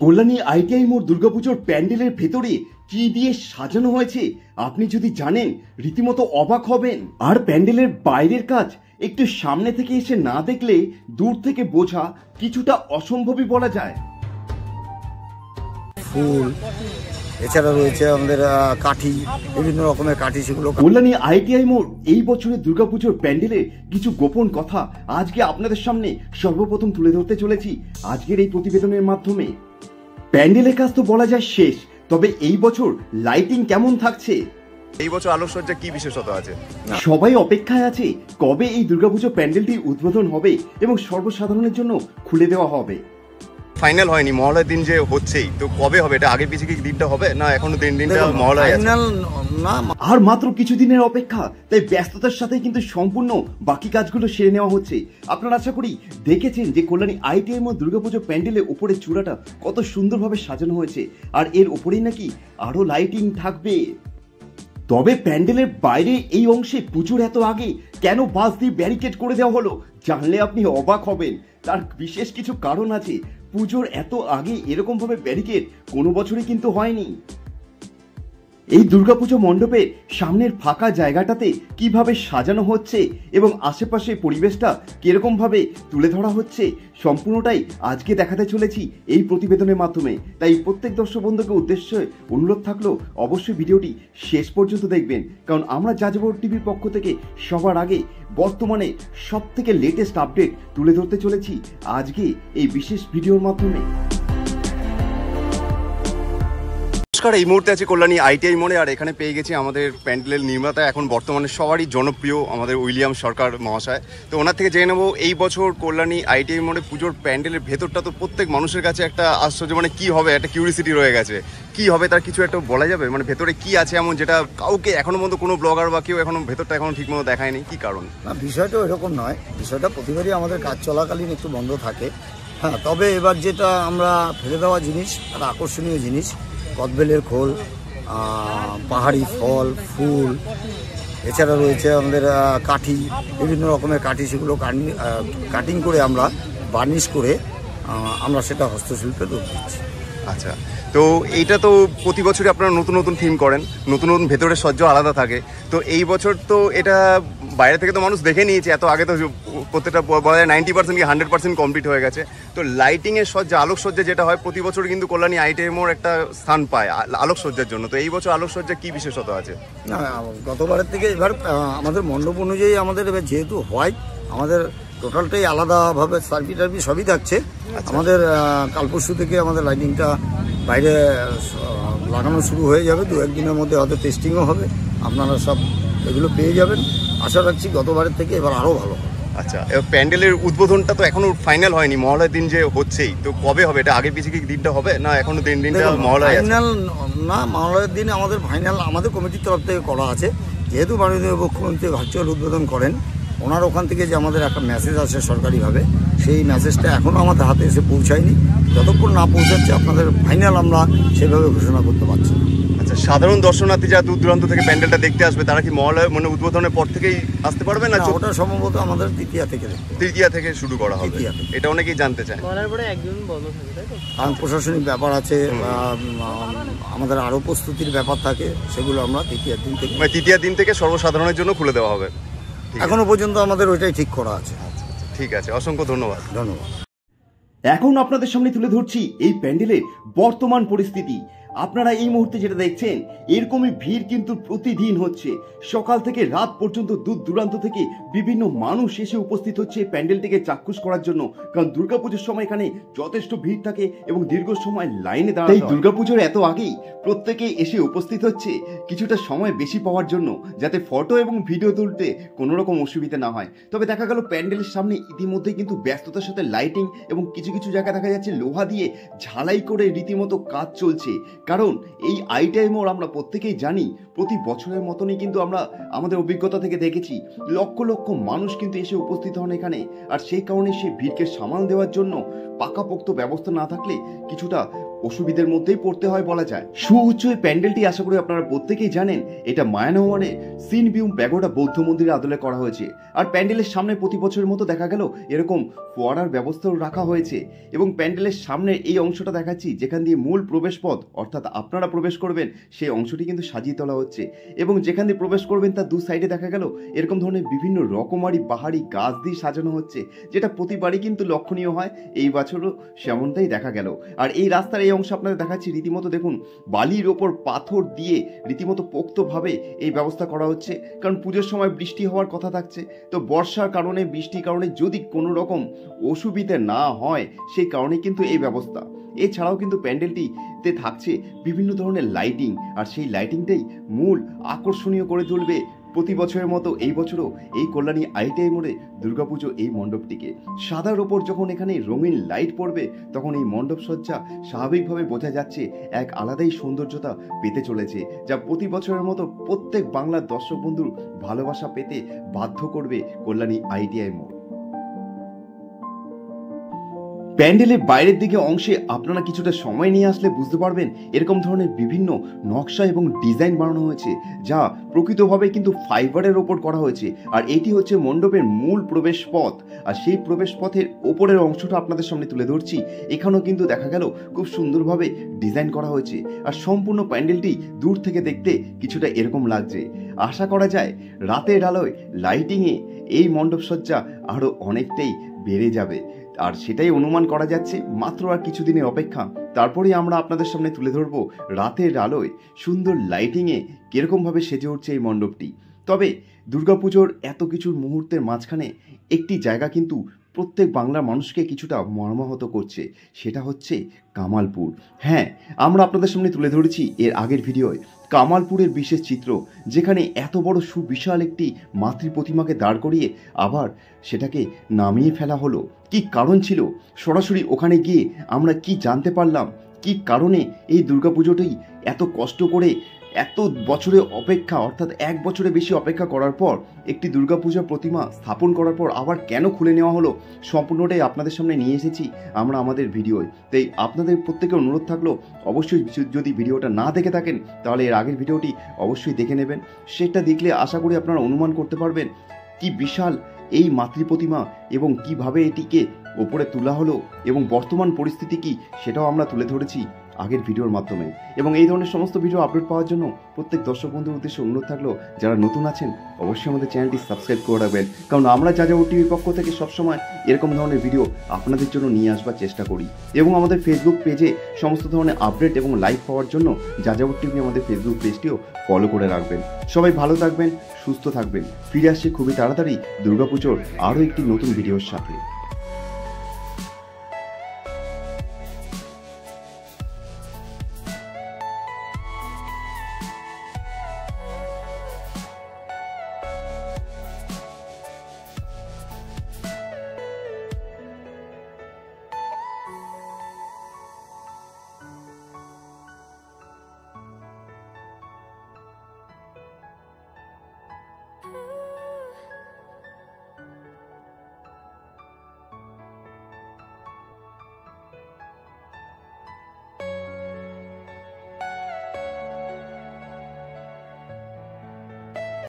Kalyani ITI মোড় দুর্গাপুজোর প্যান্ডেলের ভেতরে কি দিয়ে সাজানো হয়েছে আপনি যদি জানেন রীতিমতো অবাক হবেন। আর প্যান্ডেলের বাইরের কাজ একটু সামনে থেকে এসে না দেখলে দূর থেকে বোঝা কিছুটা অসম্ভবই বলা যায়। ফুল এছাড়া রয়েছে আমাদের কাঠি, বিভিন্ন রকমের কাঠি, সেগুলো। কল্যাণী আইটিআই মোড় এই বছরের দুর্গাপুজোর প্যান্ডেলে কিছু গোপন কথা আজকে আপনাদের সামনে সর্বপ্রথম তুলে ধরতে চলেছি আজকের এই প্রতিবেদনের মাধ্যমে। প্যান্ডেলের কাজ তো বলা যায় শেষ, তবে এই বছর লাইটিং কেমন থাকছে, এই বছর আলোকসজ্জা কি বিশেষত আছে, সবাই অপেক্ষায় আছে কবে এই দুর্গাপুজো প্যান্ডেলটি উদ্বোধন হবে এবং সর্বসাধারণের জন্য খুলে দেওয়া হবে। ফাইনাল হয়নি, মহালয়ার দিন যে হচ্ছেই, তো কবে হবে এটা? আগে পিছিয়ে কি দিনটা হবে না এখনো দিনটা মহালয়া ফাইনাল না, আর মাত্র কিছুদিনের অপেক্ষা, তাই ব্যস্ততার সাথে কিন্তু সম্পূর্ণ বাকি কাজগুলো সেরে নেওয়া হচ্ছে। আপনারা আশা করি দেখেছেন যে কল্যাণী আইটিআই মোড় দুর্গাপুজো প্যান্ডেলের উপরে চূড়াটা কত সুন্দরভাবে সাজানো হয়েছে, আর এর উপরেই নাকি আরো লাইটিং থাকবে। তবে প্যান্ডেলের বাইরে এই অংশে পুজোর এত আগে কেন বাস দিয়ে ব্যারিকেড করে দেওয়া হলো জানলে আপনি অবাক হবেন। তার বিশেষ কিছু কারণ আছে। পুজোর এত আগে এরকম ভাবে ব্যারিকেড কোনো বছরই কিন্তু হয়নি। এই দুর্গাপুজো মণ্ডপের সামনের ফাঁকা জায়গাটাতে কিভাবে সাজানো হচ্ছে এবং আশেপাশে পরিবেশটা কিরকম ভাবে তুলে ধরা হচ্ছে সম্পূর্ণটাই আজকে দেখাতে চলেছি এই প্রতিবেদনের মাধ্যমে। তাই প্রত্যেক দর্শক বন্ধুকে উদ্দেশ্যে অনুরোধ থাকলো অবশ্যই ভিডিওটি শেষ পর্যন্ত দেখবেন, কারণ আমরা যাযাবর টিভির পক্ষ থেকে সবার আগে বর্তমানে সব থেকে লেটেস্ট আপডেট তুলে ধরতে চলেছি আজকে এই বিশেষ ভিডিওর মাধ্যমে। এই মুহূর্তে আছে কল্যাণী আইটিআই মোড়ে, আর এখানে পেয়ে গেছি আমাদের প্যান্ডেলের নির্মাতা, এখন বর্তমানে সবারই জনপ্রিয় আমাদের উইলিয়াম সরকার মহাশয়। তো ওনার থেকে জেনে নেবো এই বছর কল্যাণী আইটিআই মোড়ে পুজোর প্যান্ডেলের ভেতরটা তো প্রত্যেক মানুষের কাছে একটা আশ্চর্য, মানে কি হবে একটা কিউরিসিটি রয়ে গেছে, কি হবে তার কিছু একটা বলা যাবে? মানে ভেতরে কি আছে এমন যেটা কাউকে এখনো পর্যন্ত কোনো ব্লগার বা কেউ এখনো ভেতরটা এখনো ঠিক মতো দেখায়নি, কি কারণ? না, বিষয়টা এরকম নয়, বিষয়টা প্রতিবারই আমাদের কাজ চলাকালীন একটু বন্ধ থাকে। হ্যাঁ, তবে এবার যেটা আমরা ফেলে দেওয়া জিনিস, একটা আকর্ষণীয় জিনিস, কদবেলের খোল, পাহাড়ি ফল, ফুল, এছাড়া রয়েছে আমাদের কাঠি, বিভিন্ন রকমের কাঠি, সেগুলো কাটিং করে আমরা বার্নিশ করে আমরা সেটা হস্তশিল্পে রূপ দিচ্ছি। আচ্ছা, তো এইটা তো প্রতি বছরই আপনারা নতুন নতুন থিম করেন, নতুন নতুন ভেতরের সজ্জা আলাদা থাকে, তো এই বছর তো এটা বাইরে থেকে তো মানুষ দেখে নিয়েছে, এত আগে তো প্রত্যেকটা বলা যায় 90% কি 100% কমপ্লিট হয়ে গেছে। তো লাইটিংয়ের সজ্জা, আলোকসজ্জা যেটা হয় প্রতি বছর কিন্তু কল্যাণী আইটিআই মোড় একটা স্থান পায় আলোকসজ্জার জন্য, তো এই বছর আলোকসজ্জা কি বিশেষত আছে? না, গতবারের থেকে এবার আমাদের মণ্ডপ অনুযায়ী আমাদের এবার যেহেতু হোয়াইট, আমাদের টোটালটাই আলাদাভাবে সার্কিট টার্কিট সবই থাকছে। আমাদের কাল পরশু থেকে আমাদের লাইটিংটা বাইরে লাগানো শুরু হয়ে যাবে, 2-1 দিনের মধ্যে হয়তো টেস্টিংও হবে, আপনারা সব এগুলো পেয়ে যাবেন। আশা রাখছি গতবারের থেকে এবার আরও ভালো হবে। আচ্ছা, প্যান্ডেলের উদ্বোধনটা তো এখনো ফাইনাল হয়নি, মহালয়ার দিন যে হচ্ছেই, তো কবে হবে এটা? আগে পিছিয়ে কি দিনটা হবে না এখনো দিনটা মহালয়া? ফাইনাল না, মহালয়ার দিন আমাদের ফাইনাল আমাদের কমিটির তরফ থেকে করা আছে। যেহেতু মাননীয় মুখ্যমন্ত্রী ভার্চুয়াল উদ্বোধন করেন, ওনার ওখান থেকে যে আমাদের একটা মেসেজ আসে সরকারিভাবে, সেই মেসেজটা এখনও আমাদের হাতে এসে পৌঁছায়নি। যতক্ষণ না পৌঁছাচ্ছে আপনাদের ফাইনাল আমরা সেভাবে ঘোষণা করতে পারছি না। আচ্ছা, সাধারণ দর্শনার্থী যারা দূর দূরান্ত থেকে প্যান্ডেলটা দেখতে আসবে তারা কি মহালয়া মানে উদ্বোধনের পর থেকেই আসতে পারবে না? ওটা সম্ভবত আমাদের তৃতীয়া থেকে শুরু করা হবে, এটা অনেকেই জানতে চায়। কারণ প্রশাসনিক ব্যাপার আছে, আমাদের আরও প্রস্তুতির ব্যাপার থাকে, সেগুলো আমরা তৃতীয় দিন থেকে সর্বসাধারণের জন্য খুলে দেওয়া হবে। এখনো পর্যন্ত আমাদের ওইটাই ঠিক করা আছে। ঠিক আছে, অসংখ্য ধন্যবাদ। এখন আপনাদের সামনে তুলে ধরছি এই প্যান্ডেলের বর্তমান পরিস্থিতি। আপনারা এই মুহূর্তে যেটা দেখছেন এরকমই ভিড় কিন্তু প্রতিদিন হচ্ছে, সকাল থেকে রাত পর্যন্ত দূর দূরান্ত থেকে বিভিন্ন মানুষ এসে উপস্থিত হচ্ছে এই প্যান্ডেলটিকে চাক্ষুষ করার জন্য, কারণ দুর্গাপুজোর সময় এখানে যথেষ্ট ভিড় থাকে এবং দীর্ঘ সময় লাইনে দাঁড়ায়। দুর্গাপুজোর এত আগেই প্রত্যেকে এসে উপস্থিত হচ্ছে কিছুটা সময় বেশি পাওয়ার জন্য, যাতে ফটো এবং ভিডিও তুলতে কোনো রকম অসুবিধা না হয়। তবে দেখা গেল প্যান্ডেলের সামনে ইতিমধ্যে কিন্তু ব্যস্ততার সাথে লাইটিং এবং কিছু কিছু জায়গায় দেখা যাচ্ছে লোহা দিয়ে ঝালাই করে রীতিমতো কাজ চলছে। কারণ এই আইটিআই মোড় আমরা প্রত্যেকেই জানি প্রতি বছরের মতনই কিন্তু আমরা আমাদের অভিজ্ঞতা থেকে দেখেছি লক্ষ লক্ষ মানুষ কিন্তু এসে উপস্থিত হন এখানে, আর সেই কারণে সেই ভিড়কে সামাল দেওয়ার জন্য পাকাপোক্ত ব্যবস্থা না থাকলে কিছুটা অসুবিধার মধ্যেই পড়তে হয় বলা যায়। সুউচ্চ এই প্যান্ডেলটি আশা করি আপনারা প্রত্যেকেই জানেন, এটা মায়ানমারে সিনবিউম প্যাগোডা বৌদ্ধ মন্দিরের আদলে করা হয়েছে। আর প্যান্ডেলের সামনে প্রতি বছরের মতো দেখা গেল এরকম ফোয়ারার ব্যবস্থাও রাখা হয়েছে এবং প্যান্ডেলের সামনে এই অংশটা দেখাচ্ছি যেখান দিয়ে মূল প্রবেশ পথ অর্থাৎ আপনারা প্রবেশ করবেন সেই অংশটি কিন্তু সাজিয়ে তোলা হচ্ছে এবং যেখান দিয়ে প্রবেশ করবেন তার দু সাইডে দেখা গেল এরকম ধরনের বিভিন্ন রকমারি বাহারি গাছ দিয়ে সাজানো হচ্ছে, যেটা প্রতিবারই কিন্তু লক্ষণীয় হয়। এই বছরও সেমনটাই দেখা গেল। আর এই রাস্তার এই অংশ আপনাদের দেখাচ্ছি, রীতিমতো দেখুন বালির ওপর পাথর দিয়ে রীতিমতো পোক্তভাবে এই ব্যবস্থা করা হচ্ছে, কারণ পুজোর সময় বৃষ্টি হওয়ার কথা থাকছে। তো বর্ষার কারণে বৃষ্টির কারণে যদি কোনো রকম অসুবিধা না হয় সেই কারণে কিন্তু এই ব্যবস্থা। এছাড়াও কিন্তু প্যান্ডেলটিতে থাকছে বিভিন্ন ধরনের লাইটিং, আর সেই লাইটিংটাই মূল আকর্ষণীয় করে তুলবে প্রতি বছরের মতো এই বছরও এই কল্যাণী আইটিআই মোড়ে দুর্গাপুজো এই মণ্ডপটিকে। সাদার ওপর যখন এখানে রঙিন লাইট পড়বে তখন এই মণ্ডপ সজ্জা স্বাভাবিকভাবে বোঝা যাচ্ছে এক আলাদাই সৌন্দর্যতা পেতে চলেছে, যা প্রতি বছরের মতো প্রত্যেক বাংলার দর্শক বন্ধুর ভালোবাসা পেতে বাধ্য করবে কল্যাণী আইটিআই মোড়। প্যান্ডেলের বাইরের দিকে অংশে আপনারা কিছুটা সময় নিয়ে আসলে বুঝতে পারবেন এরকম ধরনের বিভিন্ন নকশা এবং ডিজাইন বানানো হয়েছে, যা প্রকৃতভাবে কিন্তু ফাইবারের ওপর করা হয়েছে। আর এটি হচ্ছে মণ্ডপের মূল প্রবেশ পথ, আর সেই প্রবেশ পথের ওপরের অংশটা আপনাদের সামনে তুলে ধরছি। এখানেও কিন্তু দেখা গেল খুব সুন্দরভাবে ডিজাইন করা হয়েছে, আর সম্পূর্ণ প্যান্ডেলটি দূর থেকে দেখতে কিছুটা এরকম লাগছে। আশা করা যায় রাতের আলোয় লাইটিংয়ে এই মণ্ডপ সজ্জা আরও অনেকটাই বেড়ে যাবে, আর সেটাই অনুমান করা যাচ্ছে। মাত্র আর কিছুদিনের অপেক্ষা, তারপরেই আমরা আপনাদের সামনে তুলে ধরবো রাতের আলোয় সুন্দর লাইটিংয়ে কীরকমভাবে সেজে উঠছে এই মণ্ডপটি। তবে দুর্গাপুজোর এত কিছুর মুহূর্তের মাঝখানে একটি জায়গা কিন্তু প্রত্যেক বাংলার মানুষকে কিছুটা মর্মাহত করছে, সেটা হচ্ছে কামালপুর। হ্যাঁ, আমরা আপনাদের সামনে তুলে ধরেছি এর আগের ভিডিওয় কামালপুরের বিশেষ চিত্র, যেখানে এত বড় সুবিশাল একটি মাতৃ প্রতিমাকে দাঁড় করিয়ে আবার সেটাকে নামিয়ে ফেলা হলো। কি কারণ ছিল? সরাসরি ওখানে গিয়ে আমরা কি জানতে পারলাম, কি কারণে এই দুর্গাপুজোটি এত কষ্ট করে এত বছরের অপেক্ষা অর্থাৎ 1 বছরের বেশি অপেক্ষা করার পর একটি দুর্গাপূজার প্রতিমা স্থাপন করার পর আবার কেন খুলে নেওয়া হলো, সম্পূর্ণটাই আপনাদের সামনে নিয়ে এসেছি আমরা আমাদের ভিডিওয়। তাই আপনাদের প্রত্যেকের অনুরোধ থাকলো অবশ্যই যদি ভিডিওটা না দেখে থাকেন তাহলে এর আগের ভিডিওটি অবশ্যই দেখে নেবেন। সেটা দেখলে আশা করি আপনারা অনুমান করতে পারবেন কি বিশাল এই মাতৃ প্রতিমা এবং কিভাবে এটিকে ওপরে তোলা হলো এবং বর্তমান পরিস্থিতি কি সেটাও আমরা তুলে ধরেছি আগের ভিডিওর মাধ্যমে। এবং এই ধরনের সমস্ত ভিডিও আপলোড পাওয়ার জন্য প্রত্যেক দর্শক বন্ধুর উদ্দেশ্যে অনুরোধ থাকলো যারা নতুন আছেন অবশ্যই আমাদের চ্যানেলটি সাবস্ক্রাইব করে রাখবেন, কারণ আমরা যাযাবর টিভির পক্ষ থেকে সবসময় এরকম ধরনের ভিডিও আপনাদের জন্য নিয়ে আসবার চেষ্টা করি। এবং আমাদের ফেসবুক পেজে সমস্ত ধরনের আপডেট এবং লাইভ পাওয়ার জন্য যাযাবর টিভি আমাদের ফেসবুক পেজটিও ফলো করে রাখবেন। সবাই ভালো থাকবেন, সুস্থ থাকবেন। ফিরে আসছে খুবই তাড়াতাড়ি দুর্গাপুজোর আরও একটি নতুন ভিডিওর সাথে।